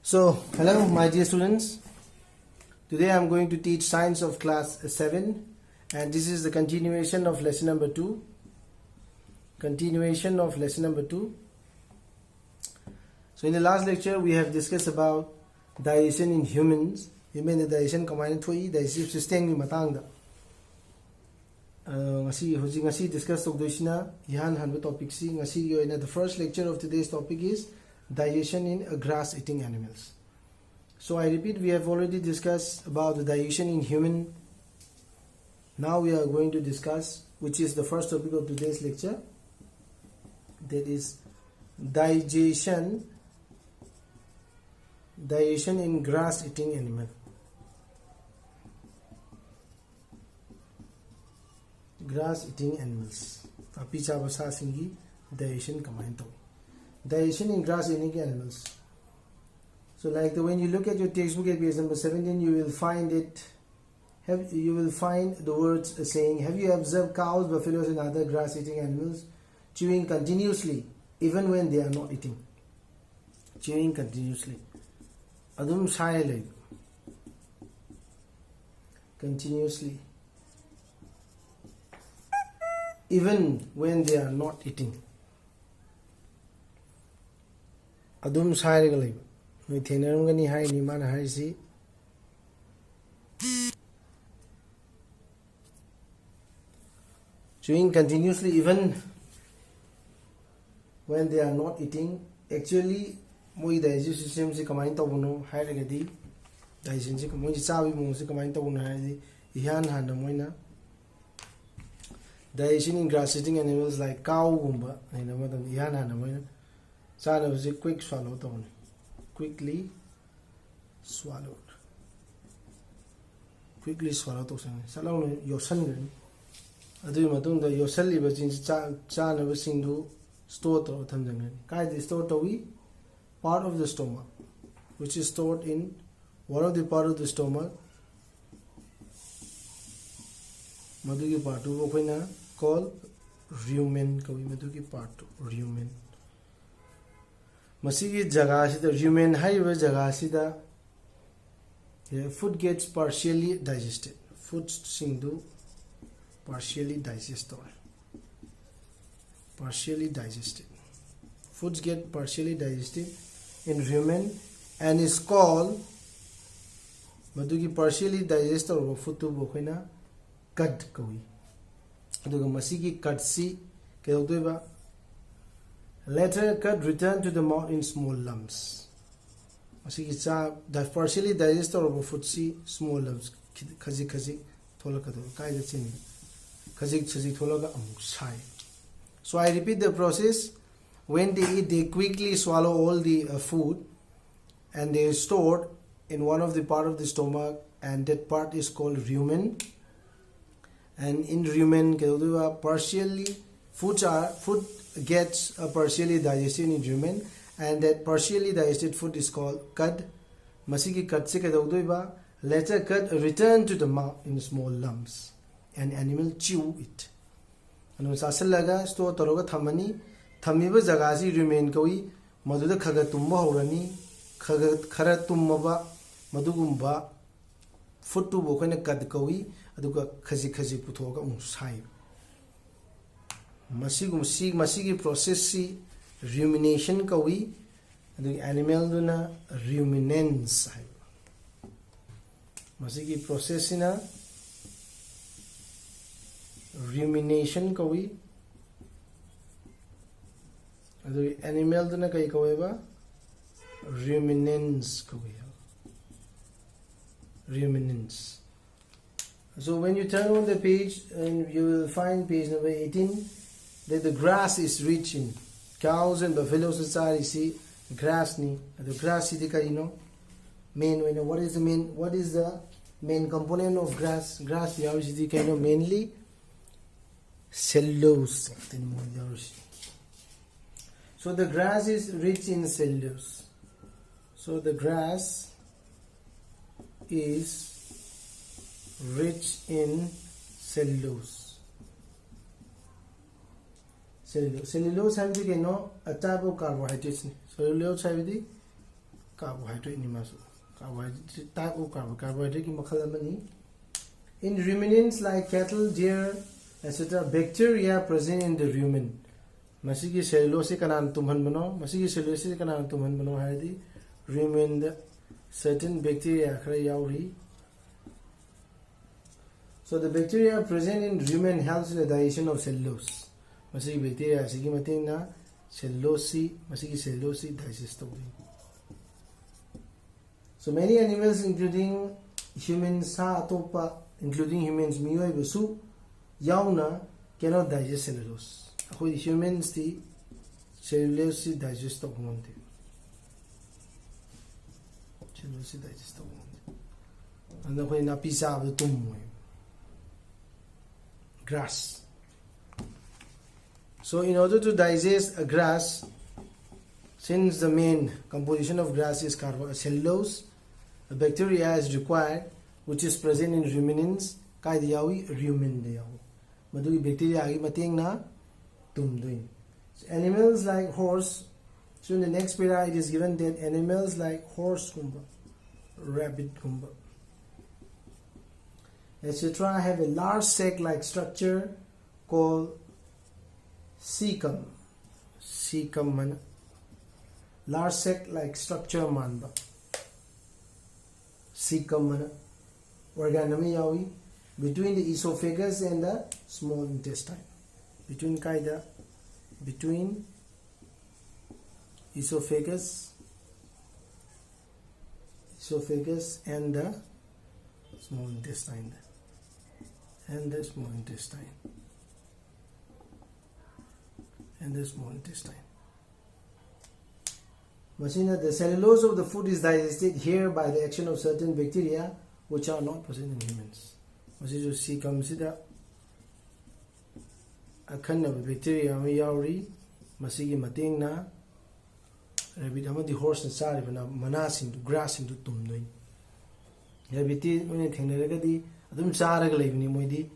So, hello my dear students. Today I am going to teach science of class 7 and this is the continuation of lesson number 2. So in the last lecture we have discussed about digestion in humans. Human digestion combined three digestive system ni matangda. Ngasi discuss tokdoisina ihan hanba topic si ngasi the first lecture of today's topic is digestion in grass eating animals. So I repeat, we have already discussed about the digestion in human. Now we are going to discuss, which is the first topic of today's lecture, that is digestion in grass eating animal. Grass eating animals. Apicha basa singi digestion combined. Digestion in grass eating animals. So like when you look at your textbook at page number 17, you will find the words saying, have you observed cows, buffaloes and other grass eating animals chewing continuously even when they are not eating? Chewing continuously. Adum silent. Continuously. Even when they are not eating. Adum silent. We thenerungani hai ni man hai si chewing continuously even when they are not eating. Actually moi digestive system se kamai tawno hai regadi digestion se moi chawi mo se kamai tawno hai di ihan handa moina digestion in grass eating animals like cow gumba aina madam ihan handa moina chana se quick swallow tawno. Quickly swallowed. Quickly swallowed. Salon yosan. Adu matung the yosali bajin chan of a single store to Tanzania. Kai the store to we part of the stomach, which is stored in one of the part of the stomach. Maduki part two called rumen. Kawi maduki part two rumen. Masigi jagasida rumen haiba jagasida food gets partially digested. Food singdu partially digested. Foods get partially digested in rumen and is called madugi partially digested or food to bokhina cud kawi. Aduga masigi cud si kedoiba. Later cud return to the mouth in small lumps. The partially digested or food si small lumps. Kazi thola kado kai the chin. Kazi thola ka sai. So I repeat the process. When they eat, they quickly swallow all the food, and they are stored in one of the part of the stomach, and that part is called rumen. And in rumen, partially food gets partially digested in rumen, and that partially digested food is called cud. Masigi cud se kadaudoiba. Later cud return to the mouth in small lumps, and animal chew it. Anu sasal laga store taroga thamani thamiba jagasi rumen kawi maduda khaga tumba horani khara tummaba madugumba food to bokhana cud kawi aduga khaji puthoga sai. Masigi process si rumination kawi the animal duna ruminants. Masigi process ina rumination kawi the animal duna kai kawiba ruminants kawi. Ruminants. So when you turn on the page, and you will find page number 18, that the grass is rich in cows and buffaloes and see grass ni. The grass is the main. What is the main component of grass? Grass is the mainly cellulose. So the grass is rich in cellulose. So the grass is rich in cellulose. Cellulose have the a type of carbohydrates. Cellulose have the carbohydrate ni masu carbohydrate type of carbohydrate ki makhal amani. In ruminants like cattle, deer, etc., bacteria present in the rumen. Masigi cellulose kanan tumhan bano, masigi cellulose kanan tumhan bano haidi rumen the certain bacteria khara yauri. So the bacteria present in rumen helps in the digestion of cellulose. Masigi bacteria sigi mating na cellulose, masigi cellulose digest of. So many animals including humans, sa atopa including humans, miyoi basu yauna cannot digest cellulose. Akoi humans the cellulose digest of one. Cellulose digest of one. And akoi na pisa of tum grass. So in order to digest a grass, since the main composition of grass is cellulose, a bacteria is required which is present in ruminants. Kai diyawi rumen diyawi. Madui bacteria agi mating na tum doing. So animals like horse. So in the next para it is given that animals like horse kumba, rabbit kumba, etc. have a large sac-like structure called cecum. Cecum man. Large sac-like structure manba. Cecum man. Organami yawi between the esophagus and the small intestine. Between esophagus and the small intestine. And the small intestine. Machina, the cellulose of the food is digested here by the action of certain bacteria which are not present in humans. Machina cecum sida akhana bacteria ma yauri masigi mating na rabbit amadi horse na sari bana manasing to grass into tumnoi. Rabbit when thengnaragadi adum saraga leibni moidi.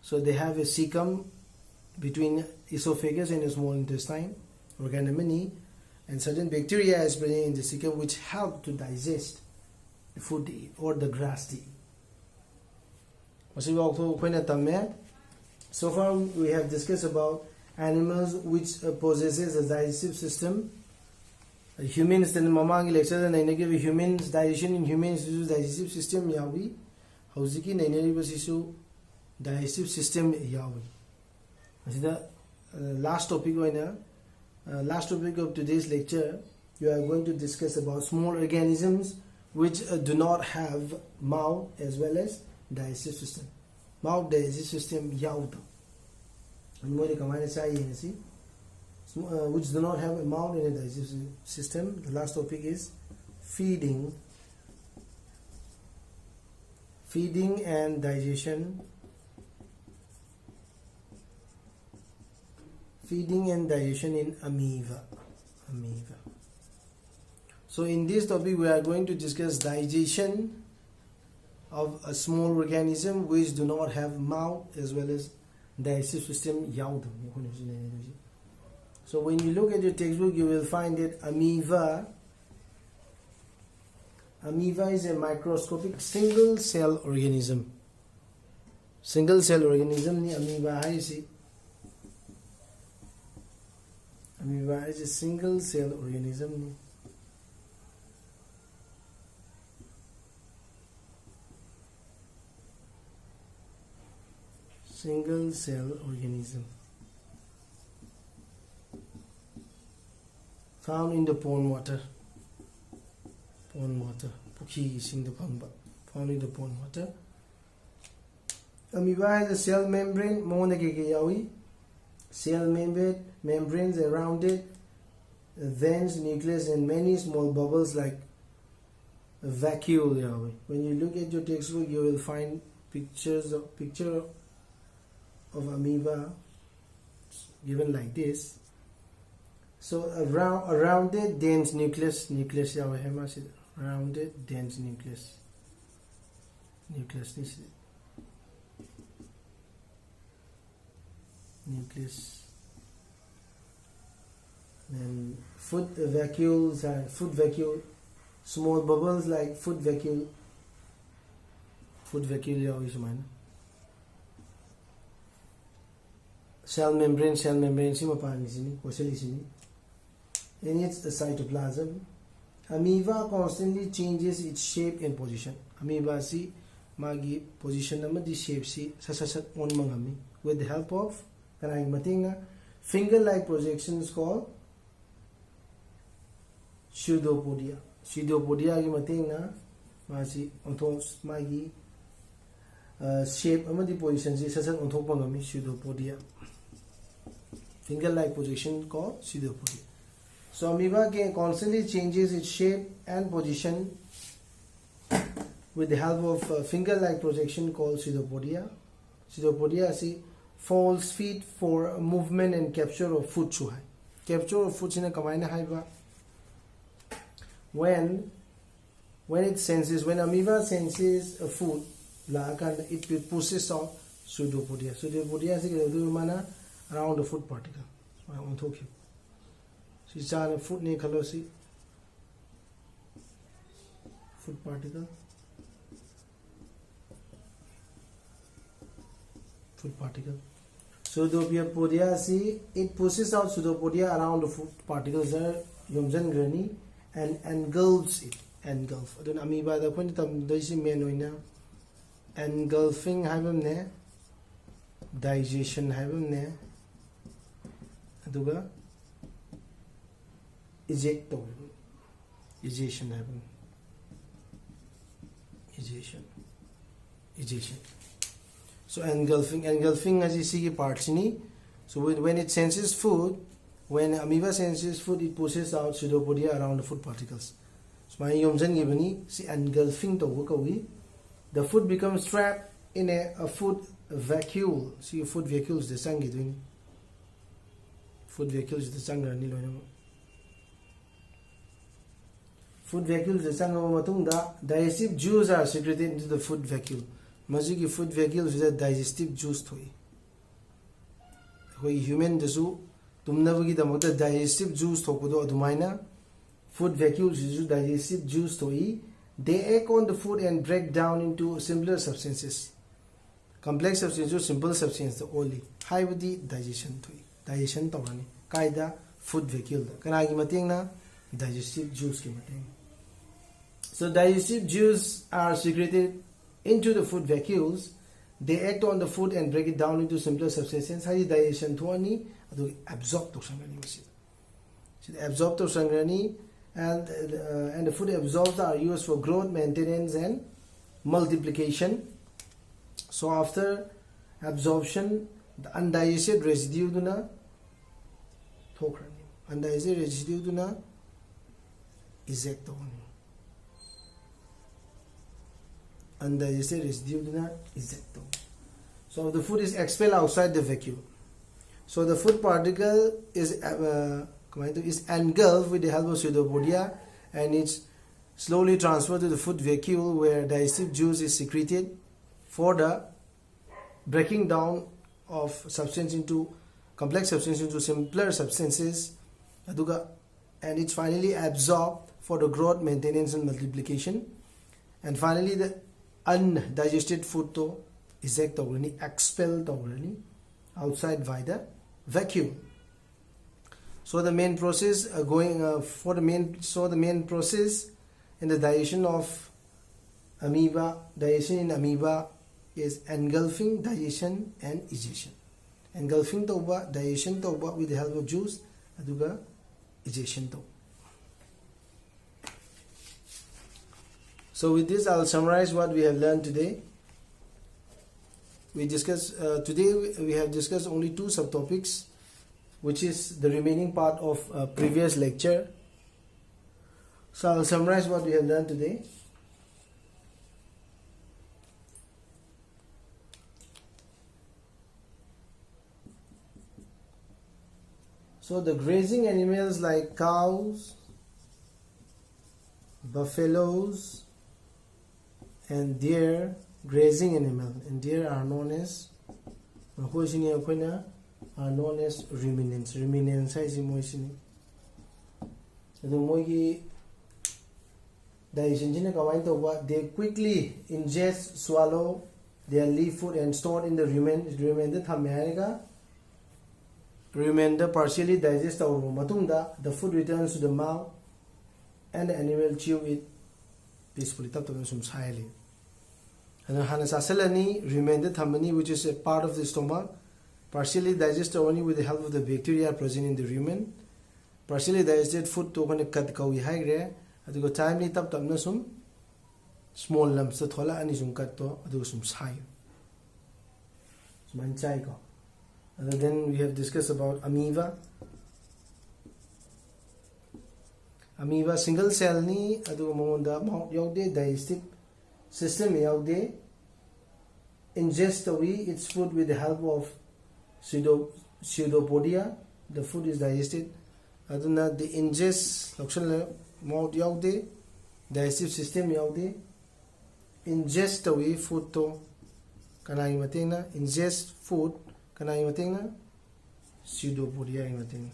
So they have a cecum between esophagus and a small intestine, organamini, and certain bacteria is present in the cecum which help to digest the food they eat or the grass they eat. So far we have discussed about animals which possesses a digestive system. Humans then mamangi lecture and I give humans digestion in humans digestive system yawi. Hauziki nainari basisu digestive system yawi. The last topic of today's lecture, you are going to discuss about small organisms which do not have mouth as well as digestive system. Mouth digestive system yaud. Which do not have a mouth in a digestive system. The last topic is feeding and digestion. Feeding and digestion in amoeba. So in this topic we are going to discuss digestion of a small organism which do not have mouth as well as digestive system. So when you look at your textbook you will find that amoeba is a microscopic single cell organism. Single cell organism ni amoeba hai. Amoeba is a single cell organism. Single cell organism found in the pond water. Found in the pond water. Amoeba has a cell membrane. Cell membranes around it, a dense nucleus, and many small bubbles like a vacuole. When you look at your textbook, you will find picture of amoeba given like this. So around it, dense nucleus. Rounded dense nucleus. Then food vacuole small bubbles like food vacuole yawi sumaina cell membrane si mapan sini porceli sini in its cytoplasm. Amoeba constantly changes its shape and position. Amoeba si magi position amadi shape si sasasat on mangami with the help of finger like projections called pseudopodia. Pseudopodia gi matinga masi onthos magi shape amadi position si sasat onthok pangami pseudopodia. Finger like projection called pseudopodia. So amoeba constantly changes its shape and position with the help of finger-like projection called pseudopodia. Pseudopodia see false feet for movement and capture of food. Capture of food in a kamina when amoeba senses a food, it pushes out pseudopodia. Pseudopodia is around the food particle. So I want to talk you. Si chana food ne khalo si food particle pseudopodia si it pushes out pseudopodia around the food particles are yomjan grani and engulfs it. Adun amoeba da khoi tam doisi main oina engulfing haibam ne digestion haibam ne aduga eject ejection happen ejection. So engulfing as you see parts ni. So when it senses food, when amoeba senses food, it pushes out pseudopodia around the food particles. So my yomjan gibani see engulfing to kawi. The food becomes trapped in a food vacuole. See food vacuoles the sang doing food vacuoles the sang ni loina. Food vacuoles the sang matungda digestive juices are secreted into the food vacuole. Mazigi food vacuoles is a digestive juice thoi. Hoi human desu tumnabagi damota digestive juice thokodo adumaina food vacuoles is digestive juice thoi. They act on the food and break down into simpler substances. Complex substances, simple substances only. High with the digestion thoi. Digestion tawani. Kaida food vacuole. Kanagi matingna digestive juice ki mating. So digestive juices are secreted into the food vacuoles. They act on the food and break it down into simpler substances. How is digestion thwani? Adu absorb to sangrani masid. So absorb to sangrani and the food absorbed are used for growth, maintenance, and multiplication. So after absorption, the undigested residue duna thokrani. Undigested residue duna eject thwani. Undigested residue do not eject. So the food is expelled outside the vacuole. So the food particle is engulfed with the help of pseudopodia and it's slowly transferred to the food vacuole where digestive juice is secreted for the breaking down of substance into complex substances into simpler substances and it's finally absorbed for the growth, maintenance and multiplication. And finally the undigested food to eject tawrani, expel tawrani outside via the vacuum. So the main process the main process in the digestion of amoeba, digestion in amoeba is engulfing, digestion and ejection. Engulfing tawba, digestion tawba with the help of juice, aduga ejection tawba. So with this, I'll summarize what we have learned today. We discussed today we have discussed only two subtopics, which is the remaining part of previous lecture. So I'll summarize what we have learned today. So the grazing animals like cows, buffaloes, and deer, grazing animal, and deer are known as ruminants. Ruminants is moisini. The moigi digestion jina kawai to what they quickly ingest, swallow their leaf food and stored in the remainder thamyaga. Remainder partially digest or matunda, the food returns to the mouth and the animal chew it peacefully. Tap to some highly. And Hanasasalani remainder thamani, which is a part of the stomach, partially digested only with the help of the bacteria present in the rumen. Partially digested food to one cut kawi high gray, at the timely tap nasum small lumps the thola and isum cut to do some sai. Manchaiko. And then we have discussed about amoeba. Amoeba single cell ni adu monda yaude digestive system yaude ingest away its food with the help of pseudopodia. The food is digested. Aduna the ingest lokshan mouth yaude digestive system yaude ingest away food to kanai matina ingest food kanai matina pseudopodia matina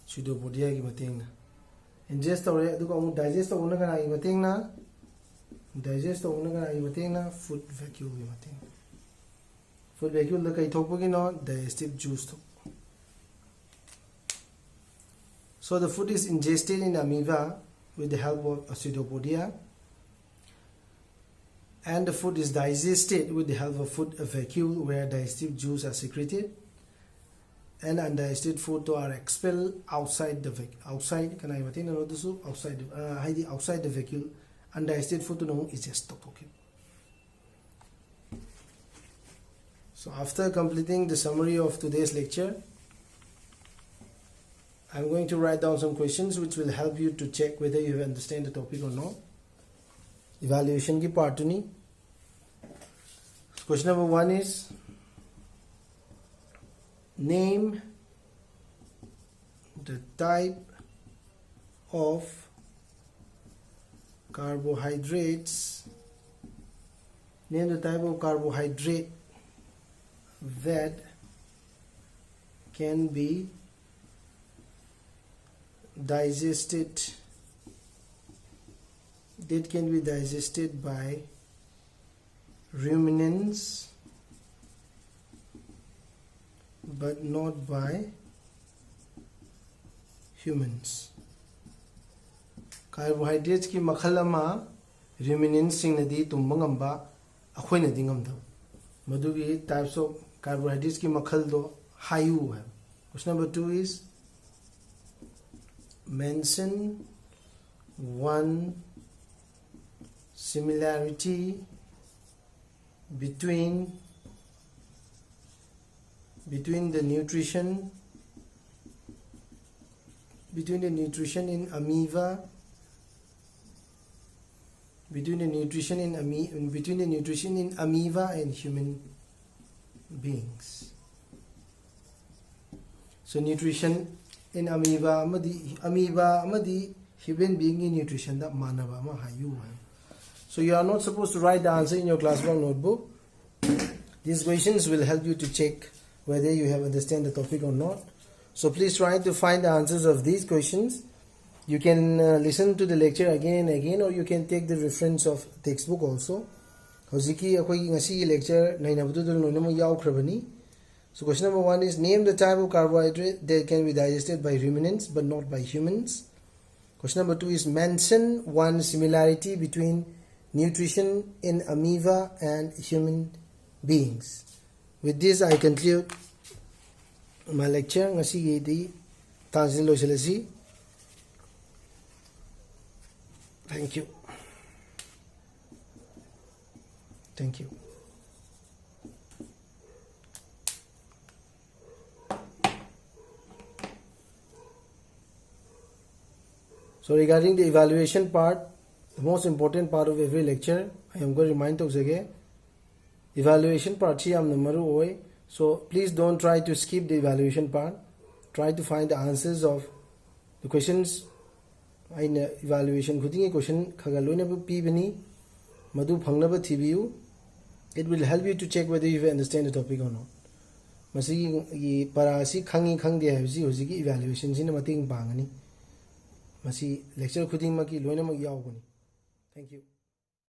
pseudopodia ki matina ingest away aduka digest awuna kanai matina digest awuna kanai matina food vacuole ki matina food vacuole da kai thokpo ki no digestive juice to. So the food is ingested in amoeba with the help of pseudopodia, and the food is digested with the help of food vacuole where digestive juice are secreted, and undigested food are expelled outside the outside outside the vacuole. Undigested food is just okay. So after completing the summary of today's lecture, I'm going to write down some questions which will help you to check whether you understand the topic or not. Evaluation ki part ni. Question number 1 is name the type of carbohydrates. Name the type of carbohydrate that can be digested by ruminants but not by humans. Carbohydrates ki makhal ama ruminants sing nadi tumba ngamba akhoi nadi ngamda. Madugi types of carbohydrates ki makhal do hayu hai. Question number 2 is mention one similarity between the nutrition in amoeba and human beings. So nutrition in amoeba amadi human being in nutrition that manaba ma hayu. So you are not supposed to write the answer in your classroom notebook. These questions will help you to check whether you have understand the topic or not. So please try to find the answers of these questions. You can listen to the lecture again and again, or you can take the reference of textbook also. Hoziki akhoi ngasi lecture nainabdu dul noinama yaukhrabani. So question number 1 is name the type of carbohydrate that can be digested by ruminants but not by humans. Question number 2 is mention one similarity between nutrition in amoeba and human beings. With this I conclude my lecture. Ngasi yedi tansin lo selasi. Thank you. Thank you. So regarding the evaluation part, the most important part of every lecture, I am going to remind you again. Evaluation part hi am namaru oi. So please don't try to skip the evaluation part. Try to find the answers of the questions. In evaluation khudingi question khagaloina bu pi bani madu phangnaba thibiu. It will help you to check whether you understand the topic or not. ꯃꯁꯤꯒꯤ ꯄꯔꯥ ꯑꯁꯤ ꯈꯪꯉꯤ ꯈꯪꯗꯦ ꯍꯥꯏꯕꯁꯤ ꯍꯧꯖꯤꯛꯀꯤ ꯏꯚ্ಯಾꯂꯨꯑꯦꯁꯟꯁꯤꯅ ꯃꯇꯦꯡ ꯄꯥꯡꯒꯅꯤ ꯃꯁꯤ ꯂꯦꯛꯆꯔ ꯈꯨꯗꯤꯡꯃꯛꯀꯤ ꯂꯣꯏꯅꯃꯛ ꯌꯥꯎꯒꯅꯤ ꯊꯦꯡꯛ ꯌꯨ